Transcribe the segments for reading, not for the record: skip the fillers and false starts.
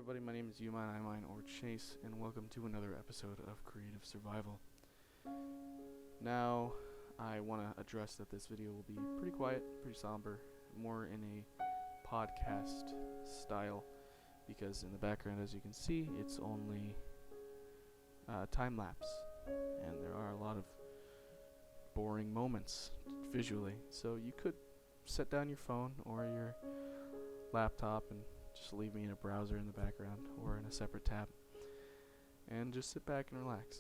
everybody, my name is You Mine, I Mine, or Chase, and welcome to another episode of Creative Survival. Now, I want to address that this video will be pretty quiet, pretty somber, more in a podcast style, because in the background, as you can see, it's only time-lapse, and there are a lot of boring moments visually, so you could set down your phone or your laptop and just leave me in a browser in the background or in a separate tab and just sit back and relax.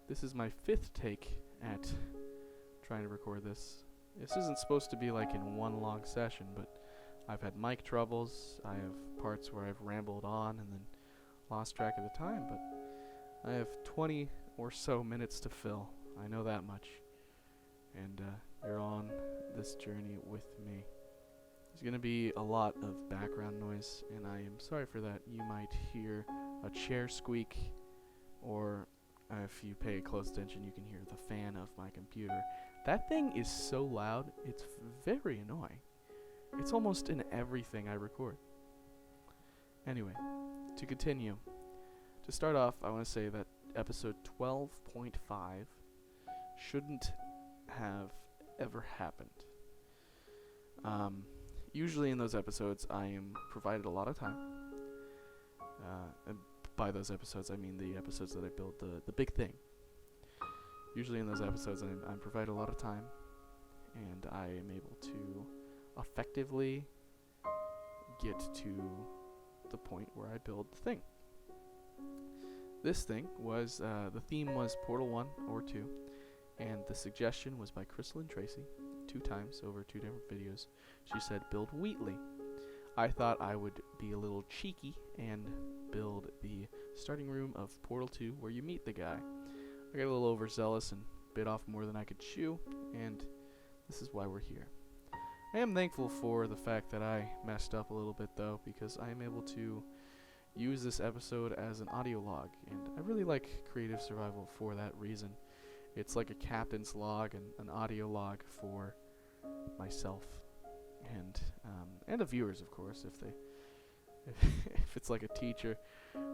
This is my fifth take at trying to record this. This isn't supposed to be like in one long session, but I've had mic troubles. I have parts where I've rambled on and then lost track of the time, but I have 20 or so minutes to fill. I know that much. And you're on this journey with me. There's going to be a lot of background noise, and I am sorry for that. You might hear a chair squeak, or if you pay close attention, you can hear the fan of my computer. That thing is so loud, it's very annoying. It's almost in everything I record. Anyway, to continue. To start off, I want to say that episode 12.5 shouldn't have ever happened. Usually in those episodes, I am provided a lot of time. And by those episodes, I mean the episodes that I build the big thing. Usually in those episodes, I'm provided a lot of time, and I am able to effectively get to the point where I build the thing. This thing was, the theme was Portal 1 or 2, and the suggestion was by Crystal and Tracy, 2 times over 2 different videos. She said build Wheatley. I thought I would be a little cheeky and build the starting room of Portal 2 where you meet the guy. I got a little overzealous and bit off more than I could chew, and this is why we're here. I am thankful for the fact that I messed up a little bit though, because I am able to use this episode as an audio log, and I really like Creative Survival for that reason. It's like a captain's log and an audio log for myself and the viewers, of course, if it's like a teacher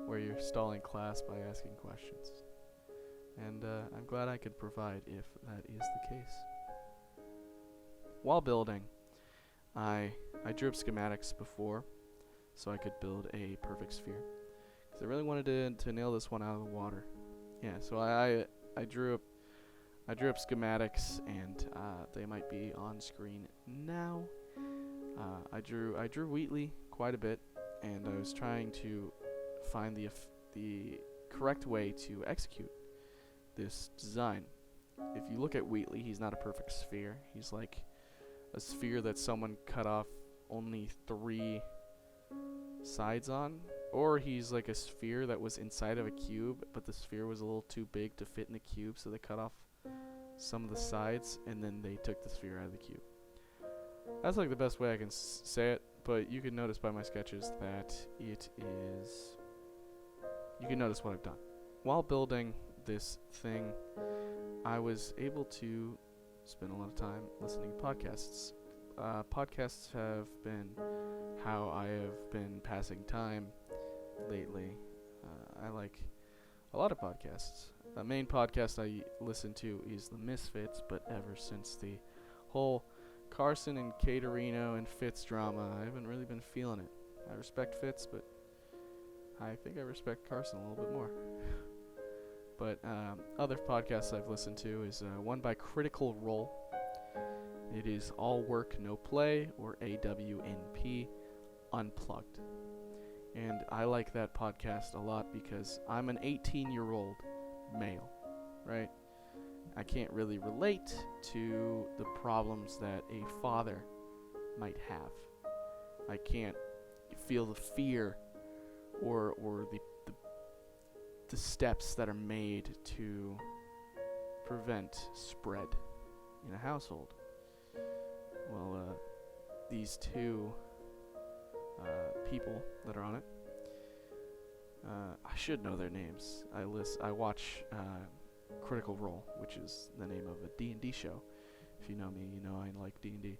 where you're stalling class by asking questions. And I'm glad I could provide if that is the case. While building, I drew up schematics before so I could build a perfect sphere, because I really wanted to nail this one out of the water. Yeah, so I drew up schematics, and they might be on screen now. I drew Wheatley quite a bit, and I was trying to find the correct way to execute this design. If you look at Wheatley, he's not a perfect sphere. He's like a sphere that someone cut off only 3 sides on, or he's like a sphere that was inside of a cube, but the sphere was a little too big to fit in the cube, so they cut off some of the sides, and then they took the sphere out of the cube. That's like the best way I can say it, but you can notice by my sketches that it is... You can notice what I've done. While building this thing, I was able to spend a lot of time listening to podcasts. Podcasts have been how I have been passing time lately. I like a lot of podcasts. The main podcast I listen to is The Misfits, but ever since the whole Carson and Caterino and Fitz drama, I haven't really been feeling it. I respect Fitz, but I think I respect Carson a little bit more. But other podcasts I've listened to is one by Critical Role. It is All Work, No Play, or AWNP, Unplugged. And I like that podcast a lot because I'm an 18-year-old male, right? I can't really relate to the problems that a father might have. I can't feel the fear or the steps that are made to prevent spread in a household. Well, these 2 people that are on it, I should know their names. I watch Critical Role, which is the name of a D&D show. If you know me, you know I like D&D.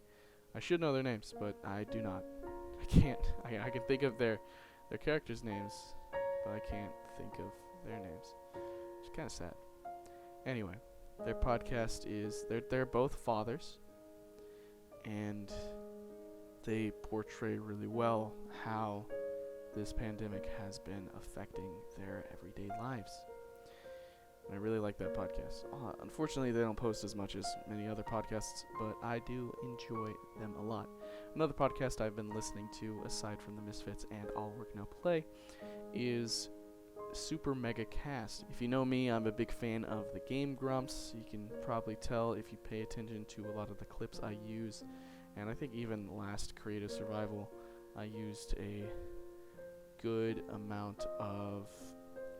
I should know their names, but I do not. I can think of their characters' names, but I can't think of their names. It's kind of sad. Anyway, their podcast is they're both fathers, and they portray really well how this pandemic has been affecting their everyday lives. And I really like that podcast. Unfortunately, they don't post as much as many other podcasts, but I do enjoy them a lot. Another podcast I've been listening to, aside from The Misfits and All Work No Play, is Super Mega Cast. If you know me, I'm a big fan of the Game Grumps. You can probably tell if you pay attention to a lot of the clips I use. And I think even last Creative Survival, I used a good amount of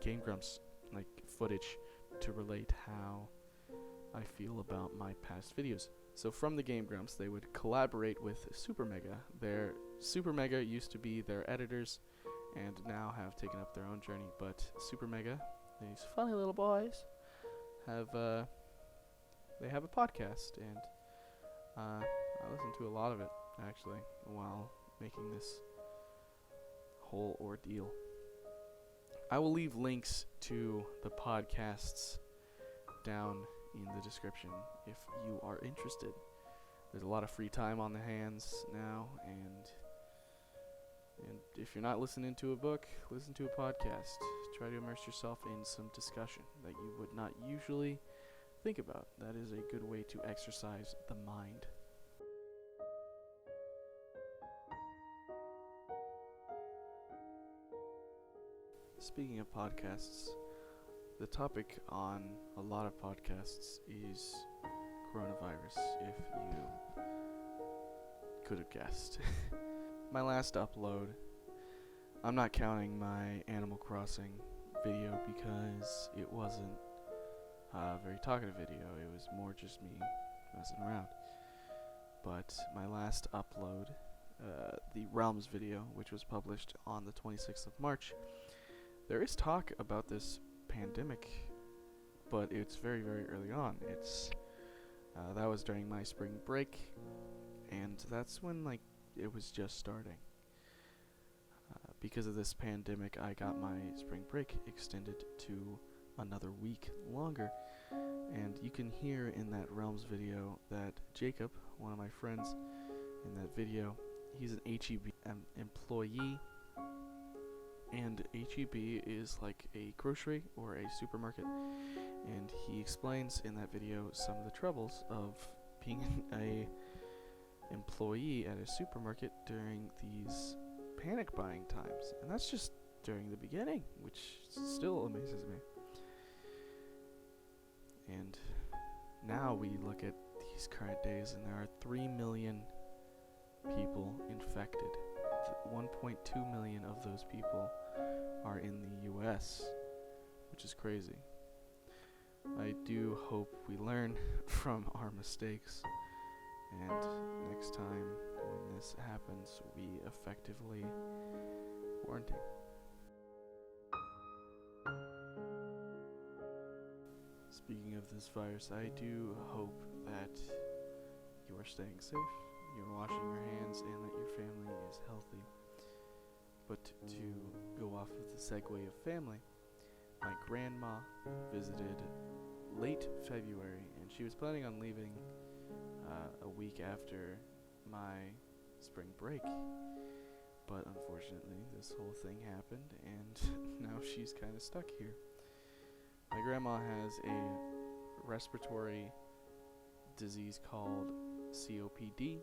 Game Grumps, like footage, to relate how I feel about my past videos. So from the Game Grumps, they would collaborate with Super Mega. Super Mega used to be their editors, and now have taken up their own journey. But Super Mega, these funny little boys, they have a podcast, and I listen to a lot of it actually while making this whole ordeal. I will leave links to the podcasts down in the description if you are interested. There's a lot of free time on the hands now, and if you're not listening to a book, listen to a podcast. Try to immerse yourself in some discussion that you would not usually think about. That is a good way to exercise the mind. Speaking of podcasts, the topic on a lot of podcasts is coronavirus, if you could have guessed. My last upload, I'm not counting my Animal Crossing video because it wasn't a very talkative video. It was more just me messing around. But my last upload, the Realms video, which was published on the 26th of March, there is talk about this pandemic, but it's very, very early on. That was during my spring break, and that's when it was just starting. Because of this pandemic, I got my spring break extended to another week longer, and you can hear in that Realms video that Jacob, one of my friends in that video, he's an HEB employee. And HEB is like a grocery or a supermarket, and he explains in that video some of the troubles of being a employee at a supermarket during these panic buying times. And that's just during the beginning, which still amazes me. And now we look at these current days, and there are 3 million people infected. 1.2 million of those people are in the US, which is crazy. I do hope we learn from our mistakes, and next time when this happens, we effectively quarantine. Speaking of this virus, I do hope that you are staying safe, you're washing your hands, and that your family is healthy. But to go off of the segue of family, my grandma visited late February, and she was planning on leaving a week after my spring break. But unfortunately, this whole thing happened, and now she's kind of stuck here. My grandma has a respiratory disease called COPD.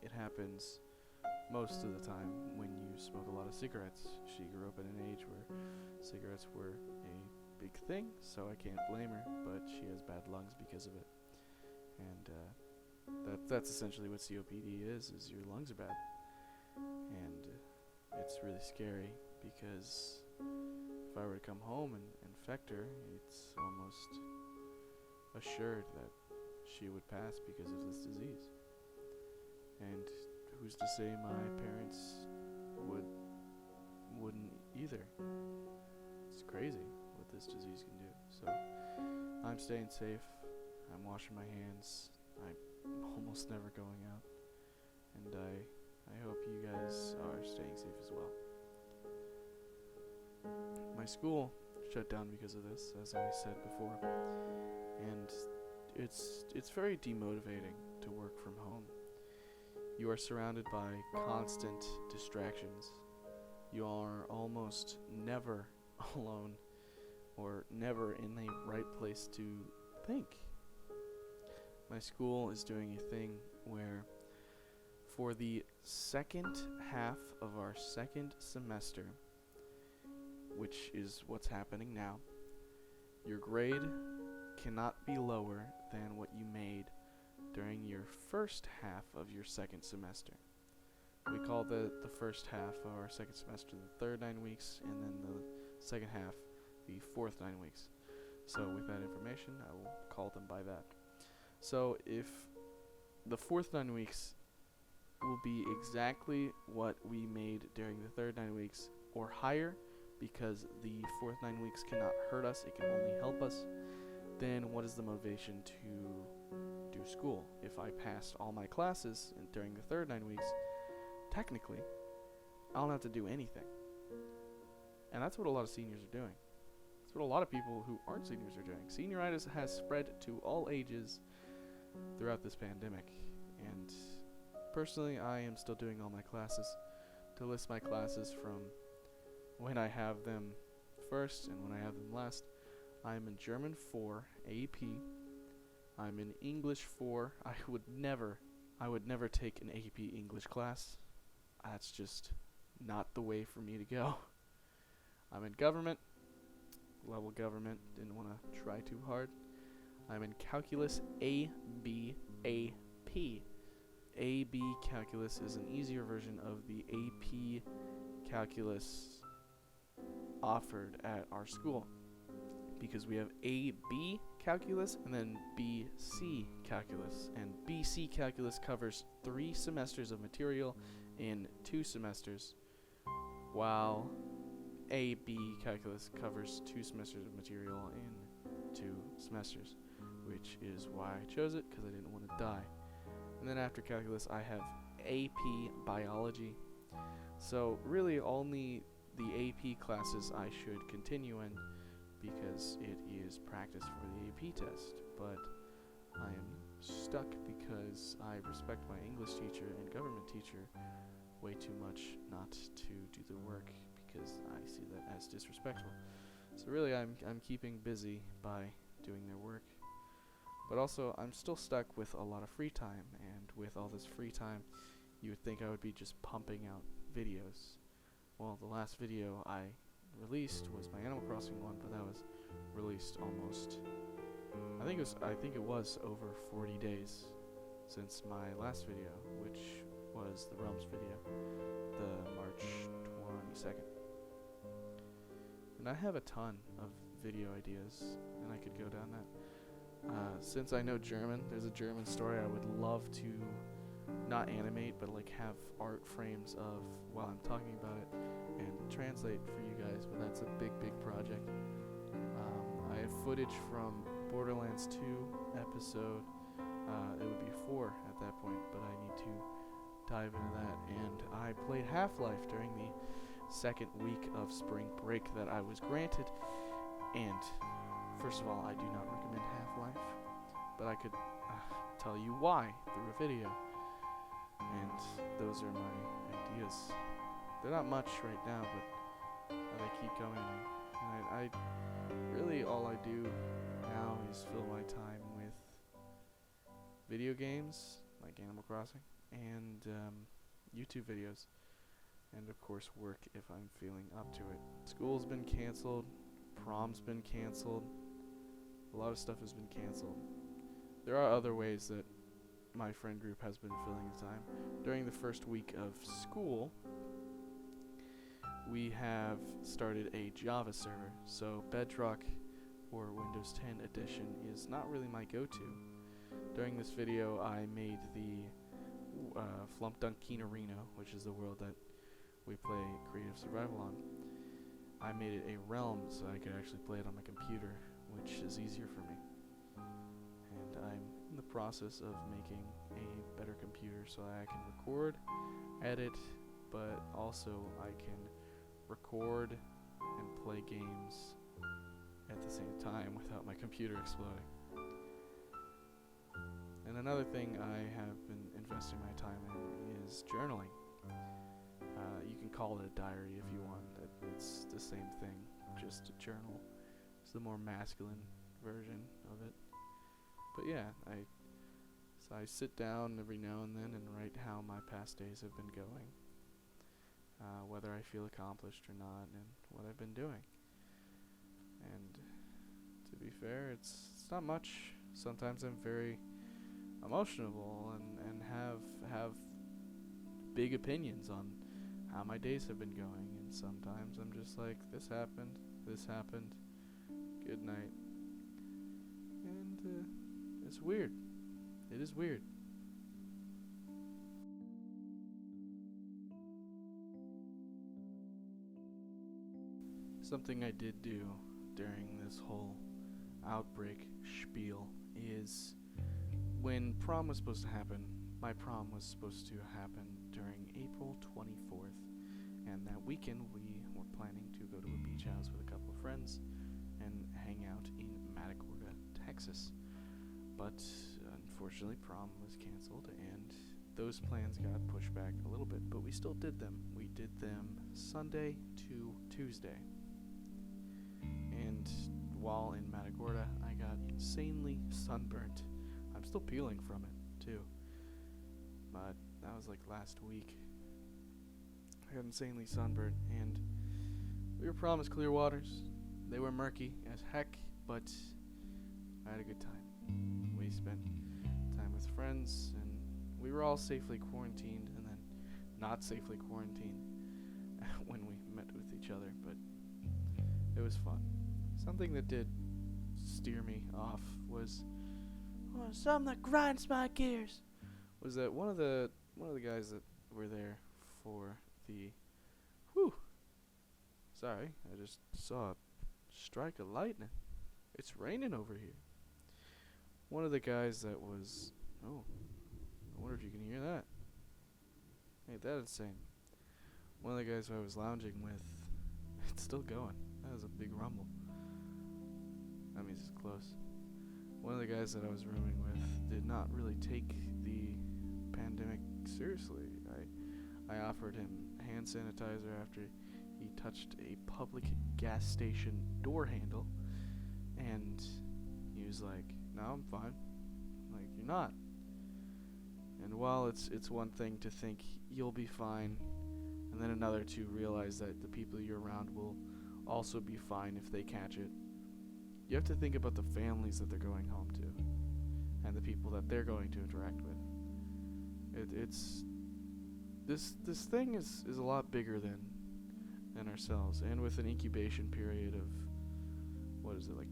It happens most of the time when you smoke a lot of cigarettes. She grew up in an age where cigarettes were a big thing, so I can't blame her, but she has bad lungs because of it. And that's essentially what COPD is your lungs are bad. And it's really scary because if I were to come home and infect her, it's almost assured that she would pass because of this disease. And who's to say my parents wouldn't either? It's crazy what this disease can do. So I'm staying safe. I'm washing my hands. I'm almost never going out, and I hope you guys are staying safe as well. My school shut down because of this, as I said before, and it's very demotivating to work from home. You are surrounded by constant distractions. You are almost never alone or never in the right place to think. My school is doing a thing where for the second half of our second semester, which is what's happening now, your grade cannot be lower than what you made during your first half of your second semester. We call the first half of our second semester the third 9 weeks, and then the second half the fourth 9 weeks. So with that information, I will call them by that. So if the fourth 9 weeks will be exactly what we made during the third 9 weeks or higher, because the fourth 9 weeks cannot hurt us, it can only help us, then what is the motivation to do school? If I passed all my classes during the third 9 weeks, technically, I don't have to do anything. And that's what a lot of seniors are doing. That's what a lot of people who aren't seniors are doing. Senioritis has spread to all ages throughout this pandemic. And personally, I am still doing all my classes. To list my classes from when I have them first and when I have them last, I'm in German 4 AP. I'm in English 4. I would never take an AP English class. That's just not the way for me to go. I'm in government, level government, didn't want to try too hard. I'm in calculus AB AP. AB calculus is an easier version of the AP calculus offered at our school, because we have AB calculus and then BC calculus, and BC calculus covers 3 semesters of material in 2 semesters, while AB calculus covers 2 semesters of material in 2 semesters, which is why I chose it, because I didn't want to die. And then after calculus, I have AP biology. So really only the AP classes I should continue in, because it is practice for the AP test. But I am stuck because I respect my English teacher and government teacher way too much not to do the work, because I see that as disrespectful. So really I'm keeping busy by doing their work. But also I'm still stuck with a lot of free time, and with all this free time you would think I would be just pumping out videos. Well, the last video I released was my Animal Crossing one, but that was released almost, I think it was over 40 days since my last video, which was the Realms video, the March 22nd. And I have a ton of video ideas, and I could go down that. Since I know German, there's a German story I would love to not animate, but like have art frames of while I'm talking about it and translate for you guys, but that's a big project. I have footage from Borderlands 2 episode, it would be 4 at that point, but I need to dive into that. And I played Half-Life during the second week of spring break that I was granted, and first of all, I do not recommend Half-Life, but I could tell you why through a video. And those are my ideas. They're not much right now, but they keep coming to me. And I really, all I do now is fill my time with video games, like Animal Crossing, and YouTube videos. And of course work if I'm feeling up to it. School's been canceled, prom's been canceled, a lot of stuff has been canceled. There are other ways that my friend group has been filling the time. During the first week of school, we have started a Java server. So Bedrock or Windows 10 edition is not really my go-to. During this video, I made the Flumpdunkinarino, which is the world that we play creative survival on. I made it a realm so I could actually play it on my computer, which is easier for me. And I'm in the process of making a better computer so that I can record, edit, but also I can record and play games at the same time without my computer exploding. And another thing I have been investing my time in is journaling. You can call it a diary if you want. It's the same thing, just a journal. It's the more masculine version of it. But yeah, I sit down every now and then and write how my past days have been going, whether I feel accomplished or not, and what I've been doing. And to be fair, it's not much. Sometimes I'm very emotional and have big opinions on how my days have been going, and sometimes I'm just like, this happened, good night. And it's weird. It is weird. Something I did do during this whole outbreak spiel is when prom was supposed to happen. My prom was supposed to happen during April 24th, and that weekend we were planning to go to a beach house with a couple of friends and hang out in Matagorda, Texas. But unfortunately, prom was canceled, and those plans got pushed back a little bit, but we still did them. We did them Sunday to Tuesday. And while in Matagorda, I got insanely sunburnt. I'm still peeling from it, too. But that was like last week. I got insanely sunburnt, and we were promised clear waters. They were murky as heck, but I had a good time. We spent time with friends, and we were all safely quarantined, and then not safely quarantined when we met with each other, but it was fun. Something that did steer me off was something that grinds my gears. Was that one of the guys that were there for the sorry, I just saw a strike of lightning. It's raining over here. One of the guys that was I wonder if you can hear that. Ain't that insane? One of the guys I was lounging with, it's still going. That was a big rumble. That means it's close. One of the guys that I was rooming with did not really take the pandemic seriously. I offered him hand sanitizer after he touched a public gas station door handle, and he was like, "No, I'm fine." I'm like, "You're not." And while it's one thing to think you'll be fine, and then another to realize that the people you're around will also be fine if they catch it, you have to think about the families that they're going home to and the people that they're going to interact with. This thing is a lot bigger than ourselves, and with an incubation period of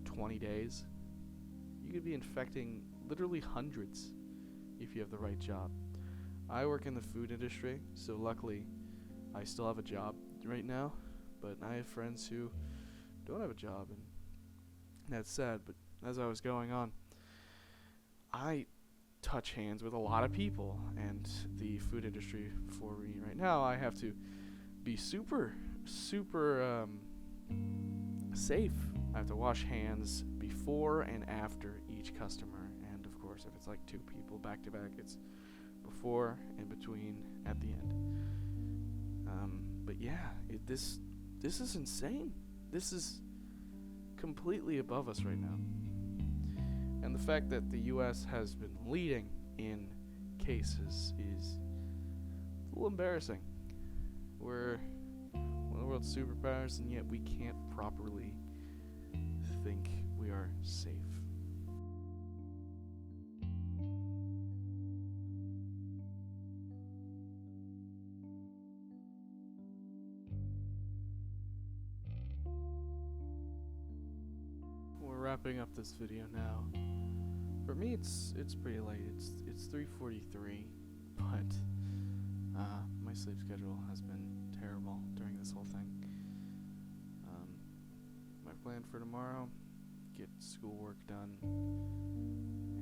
20 days, you could be infecting literally hundreds if you have the right job. I work in the food industry, so luckily I still have a job right now, but I have friends who don't have a job, and that's sad. But as I was going on, I touch hands with a lot of people, and the food industry for me right now, I have to be super safe. I have to wash hands before and after each customer, and of course if it's like two people back to back, it's before, in between, at the end. But yeah, this is insane. This is completely above us right now. And the fact that the US has been leading in cases is a little embarrassing. We're one of the world's superpowers, and yet we can't properly think we are safe. We're wrapping up this video now. For me, it's pretty late. It's 3:43, but my sleep schedule has been terrible during this whole thing. My plan for tomorrow: get schoolwork done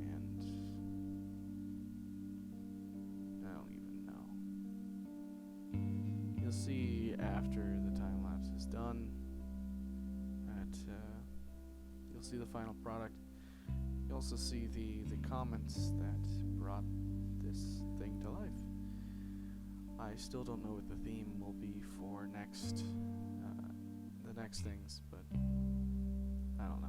and after the time lapse is done, that you'll see the final product. You'll also see the comments that brought this thing to life. I still don't know what the theme will be for the next things, but I don't know.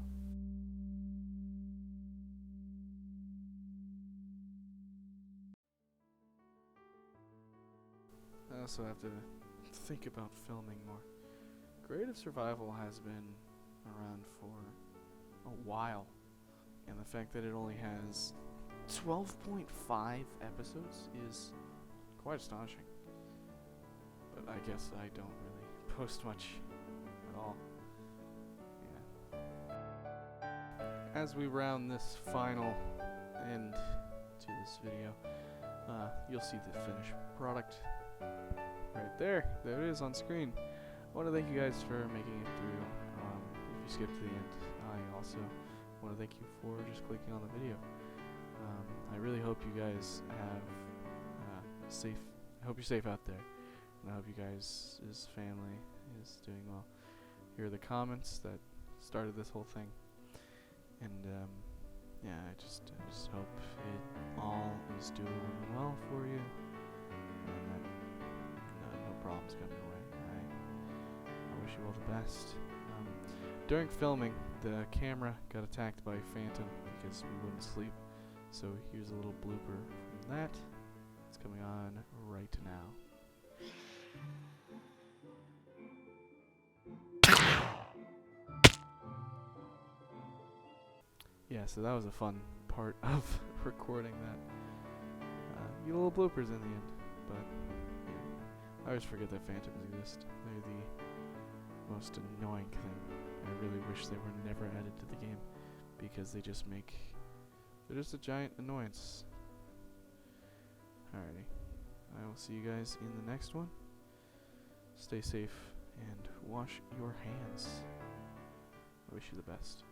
I also have to think about filming more. Creative survival has been around for a while, and the fact that it only has 12.5 episodes is quite astonishing. But I guess I don't really post much at all. Yeah. As we round this final end to this video, you'll see the finished product right there. There it is on screen. I want to thank you guys for making it through. If you skipped to the end, I also want to thank you for just clicking on the video. I really hope you guys have safe. I hope you're safe out there, and I hope you guys' family is doing well. Here are the comments that started this whole thing, and yeah, I just hope it all is doing well for you, and that no problems come your way. I wish you all the best. During filming, the camera got attacked by a phantom because we wouldn't sleep. So here's a little blooper from that. It's coming on right now. Yeah, so that was a fun part of recording that. You get little bloopers in the end, but yeah, I always forget that phantoms exist. They're the most annoying thing. I really wish they were never added to the game, because they're just a giant annoyance. Alrighty, I will see you guys in the next one. Stay safe and wash your hands. I wish you the best.